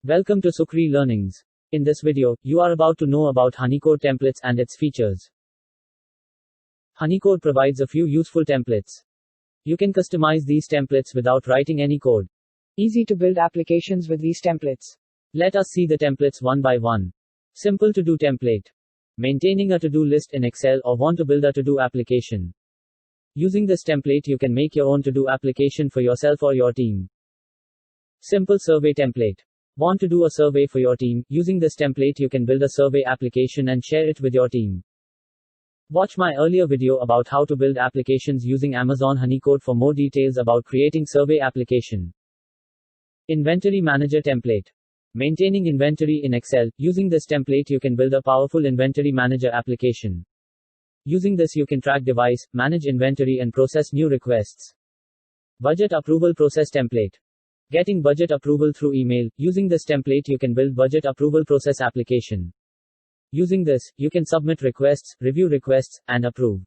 Welcome to Sukri Learnings. In this video, you are about to know about Honeycode Templates and its features. Honeycode provides a few useful templates. You can customize these templates without writing any code. Easy to build applications with these templates. Let us see the templates one by one. Simple to-do template. Maintaining a to-do list in Excel or want to build a to-do application. Using this template, you can make your own to-do application for yourself or your team. Simple survey template. Want to do a survey for your team? Using this template, you can build a survey application and share it with your team. Watch my earlier video about how to build applications using Amazon Honeycode for more details about creating survey application. Inventory Manager template. Maintaining inventory in Excel. Using this template, you can build a powerful inventory manager application. Using this, you can track device, manage inventory, and process new requests. Budget approval process template. Getting budget approval through email. Using this template, you can build budget approval process application. Using this, you can submit requests, review requests, and approve.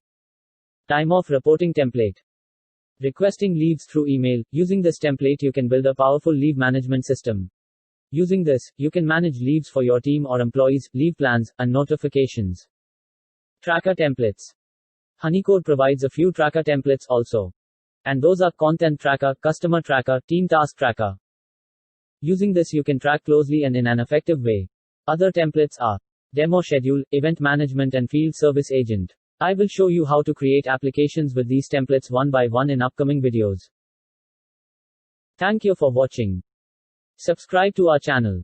Time off reporting template. Requesting leaves through email. Using this template, you can build a powerful leave management system. Using this, you can manage leaves for your team or employees, leave plans, and notifications. Tracker templates. Honeycode provides a few tracker templates also. And those are Content Tracker, Customer Tracker, Team Task Tracker. Using this, you can track closely and in an effective way. Other templates are Demo Schedule, Event Management, and Field Service Agent. I will show you how to create applications with these templates one by one in upcoming videos. Thank you for watching. Subscribe to our channel.